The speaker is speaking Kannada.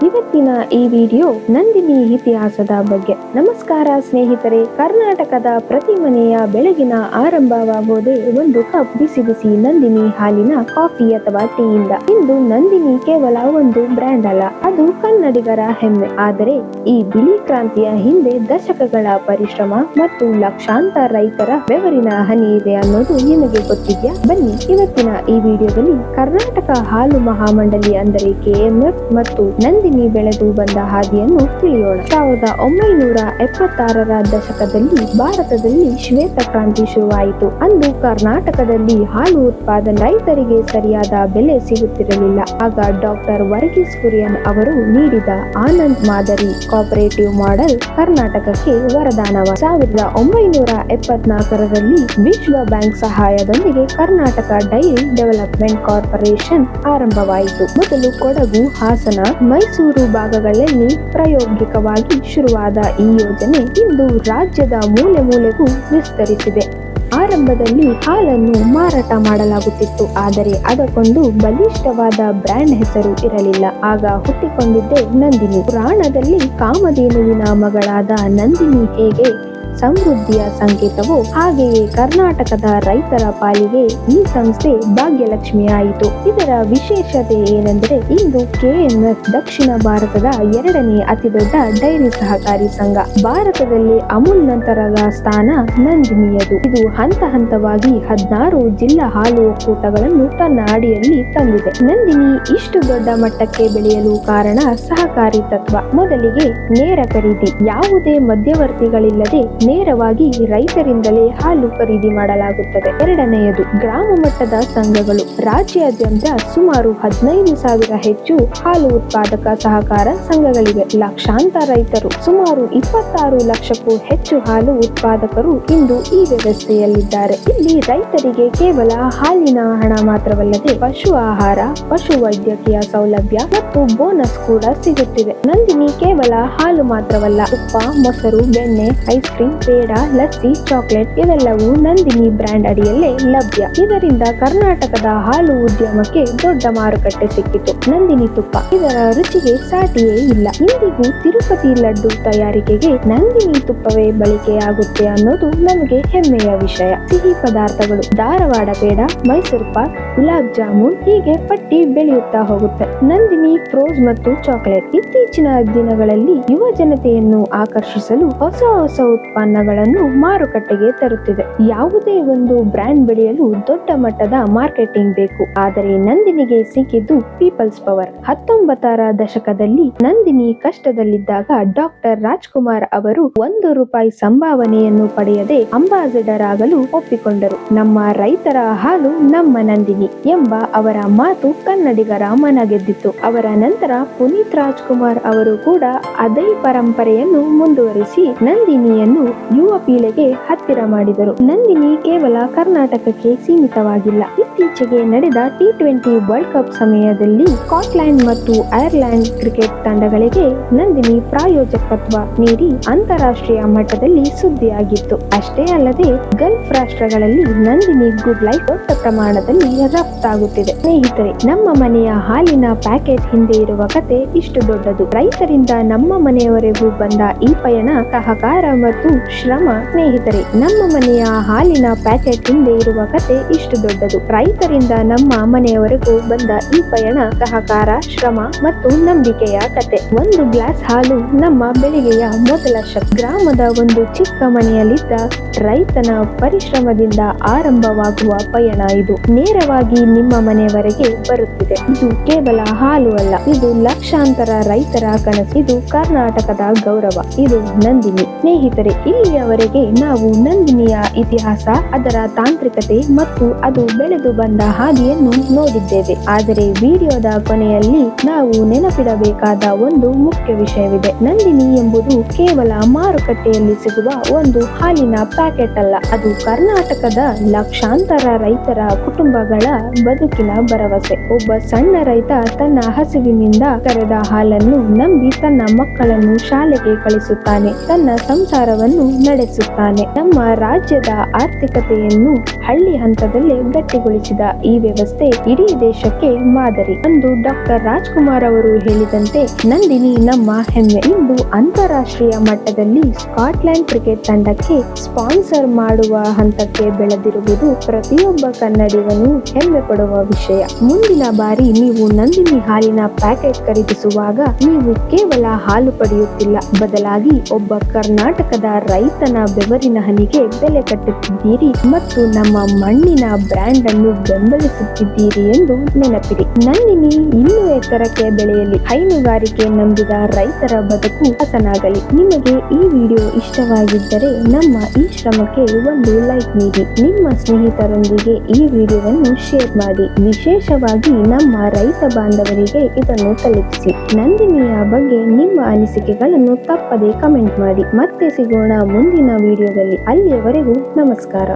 ಇವತ್ತಿನ ಈ ವಿಡಿಯೋ ನಂದಿನಿ ಇತಿಹಾಸದ ಬಗ್ಗೆ. ನಮಸ್ಕಾರ ಸ್ನೇಹಿತರೆ, ಕರ್ನಾಟಕದ ಪ್ರತಿ ಮನೆಯ ಬೆಳಗಿನ ಆರಂಭವಾಗೋದೇ ಒಂದು ಕಪ್ ಬಿಸಿ ಬಿಸಿ ನಂದಿನಿ ಹಾಲಿನ ಕಾಫಿ ಅಥವಾ ಟೀಯಿಂದ. ಇಂದು ನಂದಿನಿ ಕೇವಲ ಒಂದು ಬ್ರ್ಯಾಂಡ್ ಅಲ್ಲ, ಅದು ಕನ್ನಡಿಗರ ಹೆಮ್ಮೆ. ಆದರೆ ಈ ಬಿಳಿ ಕ್ರಾಂತಿಯ ಹಿಂದೆ ದಶಕಗಳ ಪರಿಶ್ರಮ ಮತ್ತು ಲಕ್ಷಾಂತರ ರೈತರ ಬೆವರಿನ ಹನಿ ಇದೆ ಅನ್ನೋದು ನಿಮಗೆ ಗೊತ್ತಿದ್ಯಾ? ಬನ್ನಿ ಇವತ್ತಿನ ಈ ವಿಡಿಯೋದಲ್ಲಿ ಕರ್ನಾಟಕ ಹಾಲು ಮಹಾಮಂಡಳಿ ಅಂದರೆ KMF ಮತ್ತು ನಂದಿನಿ ಬೆಳೆದು ಬಂದ ಹಾದಿಯನ್ನು ತಿಳಿಯೋಣ. 1976ರ ದಶಕದಲ್ಲಿ ಭಾರತದಲ್ಲಿ ಶ್ವೇತ ಕ್ರಾಂತಿ ಶುರುವಾಯಿತು. ಅಂದು ಕರ್ನಾಟಕದಲ್ಲಿ ಹಾಲು ಉತ್ಪಾದನೆ ರೈತರಿಗೆ ಸರಿಯಾದ ಬೆಲೆ ಸಿಗುತ್ತಿರಲಿಲ್ಲ. ಆಗ ಡಾಕ್ಟರ್ ವರ್ಗೀಸ್ ಕುರಿಯನ್ ಅವರು ನೀಡಿದ ಆನಂದ್ ಮಾದರಿ ಕೋಆಪರೇಟಿವ್ ಮಾಡೆಲ್ ಕರ್ನಾಟಕಕ್ಕೆ ವರದಾನವ. 1974ರಲ್ಲಿ ವಿಶ್ವ ಬ್ಯಾಂಕ್ ಸಹಾಯದೊಂದಿಗೆ ಕರ್ನಾಟಕ ಡೈರಿ ಡೆವಲಪ್ಮೆಂಟ್ ಕಾರ್ಪೊರೇಷನ್ ಆರಂಭವಾಯಿತು. ಮೊದಲು ಕೊಡಗು, ಹಾಸನ, ಮೈಸೂರು ಭಾಗಗಳಲ್ಲಿ ಪ್ರಾಯೋಗಿಕವಾಗಿ ಶುರುವಾದ ಈ ಯೋಜನೆ ಇಂದು ರಾಜ್ಯದ ಮೂಲೆ ಮೂಲೆಗೂ ವಿಸ್ತರಿಸಿದೆ. ಆರಂಭದಲ್ಲಿ ಹಾಲನ್ನು ಮಾರಾಟ ಮಾಡಲಾಗುತ್ತಿತ್ತು, ಆದರೆ ಅದಕ್ಕೊಂದು ಬಲಿಷ್ಠವಾದ ಬ್ರ್ಯಾಂಡ್ ಹೆಸರು ಇರಲಿಲ್ಲ. ಆಗ ಹುಟ್ಟಿಕೊಂಡಿದ್ದೇ ನಂದಿನಿ. ಪುರಾಣದಲ್ಲಿ ಕಾಮಧೇನುವಿನ ಮಗಳಾದ ನಂದಿನಿ ಹೇಗೆ ಸಮೃದ್ಧಿಯ ಸಂಕೇತವೋ ಹಾಗೆಯೇ ಕರ್ನಾಟಕದ ರೈತರ ಪಾಲಿಗೆ ಈ ಸಂಸ್ಥೆ ಭಾಗ್ಯಲಕ್ಷ್ಮಿಯಾಯಿತು. ಇದರ ವಿಶೇಷತೆ ಏನೆಂದರೆ ಇಂದು KMF ದಕ್ಷಿಣ ಭಾರತದ 2ನೇ ಅತಿದೊಡ್ಡ ಡೈರಿ ಸಹಕಾರಿ ಸಂಘ. ಭಾರತದಲ್ಲಿ ಅಮೂಲ್ ನಂತರದ ಸ್ಥಾನ ನಂದಿನಿಯದು. ಇದು ಹಂತ ಹಂತವಾಗಿ 16 ಜಿಲ್ಲಾ ಹಾಲು ಒಕ್ಕೂಟಗಳನ್ನು ತನ್ನ ಅಡಿಯಲ್ಲಿ ತಂದಿದೆ. ನಂದಿನಿ ಇಷ್ಟು ದೊಡ್ಡ ಮಟ್ಟಕ್ಕೆ ಬೆಳೆಯಲು ಕಾರಣ ಸಹಕಾರಿ ತತ್ವ. ಮೊದಲಿಗೆ ನೇರ ಖರೀದಿ, ಯಾವುದೇ ಮಧ್ಯವರ್ತಿಗಳಿಲ್ಲದೆ ನೇರವಾಗಿ ರೈತರಿಂದಲೇ ಹಾಲು ಖರೀದಿ ಮಾಡಲಾಗುತ್ತದೆ. ಎರಡನೆಯದು ಗ್ರಾಮ ಮಟ್ಟದ ಸಂಘಗಳು. ರಾಜ್ಯಾದ್ಯಂತ ಸುಮಾರು 15,000 ಹೆಚ್ಚು ಹಾಲು ಉತ್ಪಾದಕ ಸಹಕಾರ ಸಂಘಗಳಿವೆ. ಲಕ್ಷಾಂತರ ರೈತರು, ಸುಮಾರು 26 ಲಕ್ಷಕ್ಕೂ ಹೆಚ್ಚು ಹಾಲು ಉತ್ಪಾದಕರು ಇಂದು ಈ ವ್ಯವಸ್ಥೆಯಲ್ಲಿದ್ದಾರೆ. ಇಲ್ಲಿ ರೈತರಿಗೆ ಕೇವಲ ಹಾಲಿನ ಹಣ ಮಾತ್ರವಲ್ಲದೆ ಪಶು ಆಹಾರ, ಪಶು ವೈದ್ಯಕೀಯ ಸೌಲಭ್ಯ ಮತ್ತು ಬೋನಸ್ ಕೂಡ ಸಿಗುತ್ತಿದೆ. ನಂದಿನಿ ಕೇವಲ ಹಾಲು ಮಾತ್ರವಲ್ಲ, ತುಪ್ಪ, ಮೊಸರು, ಬೆಣ್ಣೆ, ice cream, peda, lassi, chocolate ಇವೆಲ್ಲವೂ ನಂದಿನಿ ಬ್ರ್ಯಾಂಡ್ ಅಡಿಯಲ್ಲೇ ಲಭ್ಯ. ಇದರಿಂದ ಕರ್ನಾಟಕದ ಹಾಲು ಉದ್ಯಮಕ್ಕೆ ದೊಡ್ಡ ಮಾರುಕಟ್ಟೆ ಸಿಕ್ಕಿತು. ನಂದಿನಿ ತುಪ್ಪ, ಇದರ ರುಚಿಗೆ ಸಾಟಿಯೇ ಇಲ್ಲ. ಇಂದಿಗೂ ತಿರುಪತಿ ಲಡ್ಡು ತಯಾರಿಕೆಗೆ ನಂದಿನಿ ತುಪ್ಪವೇ ಬಳಕೆಯಾಗುತ್ತೆ ಅನ್ನೋದು ನಮಗೆ ಹೆಮ್ಮೆಯ ವಿಷಯ. ಸಿಹಿ ಪದಾರ್ಥಗಳು, ಧಾರವಾಡ ಪೇಡ, ಮೈಸೂರು ಪಾಕ್, ಗುಲಾಬ್ ಜಾಮೂನ್ ಹೀಗೆ ಪಟ್ಟಿ ಬೆಳೆಯುತ್ತಾ ಹೋಗುತ್ತೆ. ನಂದಿನಿ ಫ್ರೋಜ್ ಮತ್ತು ಚಾಕ್ಲೇಟ್ ಇತ್ತೀಚಿನ ದಿನಗಳಲ್ಲಿ ಯುವ ಜನತೆಯನ್ನು ಆಕರ್ಷಿಸಲು ಹೊಸ ಹೊಸ ಉತ್ಪನ್ನಗಳನ್ನು ಮಾರುಕಟ್ಟೆಗೆ ತರುತ್ತಿದೆ. ಯಾವುದೇ ಒಂದು ಬ್ರ್ಯಾಂಡ್ ಬೆಳೆಯಲು ದೊಡ್ಡ ಮಟ್ಟದ ಮಾರ್ಕೆಟಿಂಗ್ ಬೇಕು, ಆದರೆ ನಂದಿನಿಗೆ ಸಿಕ್ಕಿದ್ದು ಪೀಪಲ್ಸ್ ಪವರ್. 19ರ ದಶಕದಲ್ಲಿ ನಂದಿನಿ ಕಷ್ಟದಲ್ಲಿದ್ದಾಗ ಡಾಕ್ಟರ್ ರಾಜ್ಕುಮಾರ್ ಅವರು ₹1 ಸಂಭಾವನೆಯನ್ನು ಪಡೆಯದೆ ಅಂಬಾಸಿಡರ್ ಆಗಲು ಒಪ್ಪಿಕೊಂಡರು. ನಮ್ಮ ರೈತರ ಹಾಲು ನಮ್ಮ ನಂದಿನಿ ಎಂಬ ಅವರ ಮಾತು ಕನ್ನಡಿಗರ ಮನ ಗೆದ್ದಿತ್ತು. ಅವರ ನಂತರ ಪುನೀತ್ ರಾಜ್ಕುಮಾರ್ ಅವರು ಕೂಡ ಅದೇ ಪರಂಪರೆಯನ್ನು ಮುಂದುವರಿಸಿ ನಂದಿನಿಯನ್ನು ಯುವ ಪೀಳಿಗೆ ಹತ್ತಿರ ಮಾಡಿದರು. ನಂದಿನಿ ಕೇವಲ ಕರ್ನಾಟಕಕ್ಕೆ ಸೀಮಿತವಾಗಿಲ್ಲ. ಇತ್ತೀಚೆಗೆ ನಡೆದ T20 ವರ್ಲ್ಡ್ ಕಪ್ ಸಮಯದಲ್ಲಿ ಸ್ಕಾಟ್ಲೆಂಡ್ ಮತ್ತು ಐರ್ಲೆಂಡ್ ಕ್ರಿಕೆಟ್ ತಂಡಗಳಿಗೆ ನಂದಿನಿ ಪ್ರಾಯೋಜಕತ್ವ ನೀಡಿ ಅಂತಾರಾಷ್ಟ್ರೀಯ ಮಟ್ಟದಲ್ಲಿ ಸುದ್ದಿಯಾಗಿತ್ತು. ಅಷ್ಟೇ ಅಲ್ಲದೆ ಗಲ್ಫ್ ರಾಷ್ಟ್ರಗಳಲ್ಲಿ ನಂದಿನಿ ಗುಡ್ ಲೈಫ್ ದೊಡ್ಡ ಪ್ರಮಾಣದಲ್ಲಿ ರಫ್ತಾಗುತ್ತಿದೆ. ಸ್ನೇಹಿತರೆ, ನಮ್ಮ ಮನೆಯ ಹಾಲಿನ ಪ್ಯಾಕೆಟ್ ಹಿಂದೆ ಇರುವ ಕತೆ ಇಷ್ಟು ದೊಡ್ಡದು. ರೈತರಿಂದ ನಮ್ಮ ಮನೆಯವರೆಗೂ ಬಂದ ಈ ಪಯಣ ಸಹಕಾರ ಮತ್ತು ಶ್ರಮ. ಸ್ನೇಹಿತರೆ, ನಮ್ಮ ಮನೆಯ ಹಾಲಿನ ಪ್ಯಾಕೆಟ್ ಹಿಂದೆ ಇರುವ ಕತೆ ಇಷ್ಟು ದೊಡ್ಡದು. ರೈತರಿಂದ ನಮ್ಮ ಮನೆಯವರೆಗೂ ಬಂದ ಈ ಪಯಣ ಸಹಕಾರ, ಶ್ರಮ ಮತ್ತು ನಂಬಿಕೆಯ ಕತೆ. ಒಂದು ಗ್ಲಾಸ್ ಹಾಲು ನಮ್ಮ ಬೆಳಿಗ್ಗೆಯ ಮೊದಲ ಶಕ್ತಿ. ಗ್ರಾಮದ ಒಂದು ಚಿಕ್ಕ ಮನೆಯಲ್ಲಿದ್ದ ರೈತನ ಪರಿಶ್ರಮದಿಂದ ಆರಂಭವಾಗುವ ಪಯಣ ಇದು ನೇರವಾಗಿ ನಿಮ್ಮ ಮನೆಯವರೆಗೆ ಬರುತ್ತಿದೆ. ಇದು ಕೇವಲ ಹಾಲು ಅಲ್ಲ, ಇದು ಲಕ್ಷಾಂತರ ರೈತರ ಕನಸು. ಇದು ಕರ್ನಾಟಕದ ಗೌರವ. ಇದು ನಂದಿನಿ. ಸ್ನೇಹಿತರೆ, ಇಲ್ಲಿಯವರೆಗೆ ನಾವು ನಂದಿನಿಯ ಇತಿಹಾಸ, ಅದರ ತಾಂತ್ರಿಕತೆ ಮತ್ತು ಅದು ಬೆಳೆದು ಬಂದ ಹಾದಿಯನ್ನು ನೋಡಿದ್ದೇವೆ. ಆದರೆ ವಿಡಿಯೋದ ಕೊನೆಯಲ್ಲಿ ನಾವು ನೆನಪಿಡಬೇಕಾದ ಒಂದು ಮುಖ್ಯ ವಿಷಯವಿದೆ. ನಂದಿನಿ ಎಂಬುದು ಕೇವಲ ಮಾರುಕಟ್ಟೆಯಲ್ಲಿ ಸಿಗುವ ಒಂದು ಹಾಲಿನ ಪ್ಯಾಕೆಟ್ ಅಲ್ಲ, ಅದು ಕರ್ನಾಟಕದ ಲಕ್ಷಾಂತರ ರೈತರ ಕುಟುಂಬಗಳ ಬದುಕಿನ ಭರವಸೆ. ಒಬ್ಬ ಸಣ್ಣ ರೈತ ತನ್ನ ಹಸಿವಿನಿಂದ ಕರೆದ ಹಾಲನ್ನು ನಂಬಿ ತನ್ನ ಮಕ್ಕಳನ್ನು ಶಾಲೆಗೆ ಕಳಿಸುತ್ತಾನೆ, ತನ್ನ ಸಂಸಾರವನ್ನು ನಡೆಸುತ್ತಾನೆ. ನಮ್ಮ ರಾಜ್ಯದ ಆರ್ಥಿಕತೆಯನ್ನು ಹಳ್ಳಿ ಹಂತದಲ್ಲೇ ಗಟ್ಟಿಗೊಳಿಸಿದ ಈ ವ್ಯವಸ್ಥೆ ಇಡೀ ದೇಶಕ್ಕೆ ಮಾದರಿ. ಅಂದು ಡಾಕ್ಟರ್ ರಾಜ್ಕುಮಾರ್ ಅವರು ಹೇಳಿದಂತೆ, ನಂದಿನಿ ನಮ್ಮ ಹೆಮ್ಮೆ. ಇಂದು ಅಂತಾರಾಷ್ಟ್ರೀಯ ಮಟ್ಟದಲ್ಲಿ ಸ್ಕಾಟ್ಲೆಂಡ್ ಕ್ರಿಕೆಟ್ ತಂಡಕ್ಕೆ ಸ್ಪಾನ್ಸರ್ ಮಾಡುವ ಹಂತಕ್ಕೆ ಬೆಳೆದಿರುವುದು ಪ್ರತಿಯೊಬ್ಬ ಕನ್ನಡಿಗನು ಹೆಮ್ಮೆ ಪಡುವ ವಿಷಯ. ಮುಂದಿನ ಬಾರಿ ನೀವು ನಂದಿನಿ ಹಾಲಿನ ಪ್ಯಾಕೆಟ್ ಖರೀದಿಸುವಾಗ ನೀವು ಕೇವಲ ಹಾಲು ಪಡೆಯುತ್ತಿಲ್ಲ, ಬದಲಾಗಿ ಒಬ್ಬ ಕರ್ನಾಟಕದ ರೈತನ ಬೆವರಿನ ಹನಿಗೆ ಬೆಲೆ ಕಟ್ಟುತ್ತಿದ್ದೀರಿ ಮತ್ತು ನಮ್ಮ ಮಣ್ಣಿನ ಬ್ರ್ಯಾಂಡ್ ಅನ್ನು ಬೆಂಬಲಿಸುತ್ತಿದ್ದೀರಿ ಎಂದು ನೆನಪಿಡಿ. ನಂದಿನಿ ಇನ್ನೂ ಎತ್ತರಕ್ಕೆ ಬೆಳೆಯಲಿ. ಹೈನುಗಾರಿಕೆ ನಂಬಿದ ರೈತರ ಬದುಕು ಹಸನಾಗಲಿ. ನಿಮಗೆ ಈ ವಿಡಿಯೋ ಇಷ್ಟವಾಗಿದ್ದರೆ ನಮ್ಮ ಈ ಶ್ರಮಕ್ಕೆ ಒಂದು ಲೈಕ್ ನೀಡಿ. ನಿಮ್ಮ ಸ್ನೇಹಿತರೊಂದಿಗೆ ಈ ವಿಡಿಯೋವನ್ನು ಶೇರ್ ಮಾಡಿ. ವಿಶೇಷವಾಗಿ ನಮ್ಮ ರೈತ ಬಾಂಧವರಿಗೆ ಇದನ್ನು ತಲುಪಿಸಿ. ನಂದಿನಿಯ ಬಗ್ಗೆ ನಿಮ್ಮ ಅನಿಸಿಕೆಗಳನ್ನು ತಪ್ಪದೇ ಕಮೆಂಟ್ ಮಾಡಿ. ಮತ್ತೆ ಸಿಗೋಣ ಮುಂದಿನ ವಿಡಿಯೋದಲ್ಲಿ. ಅಲ್ಲಿಯವರೆಗೂ ನಮಸ್ಕಾರ.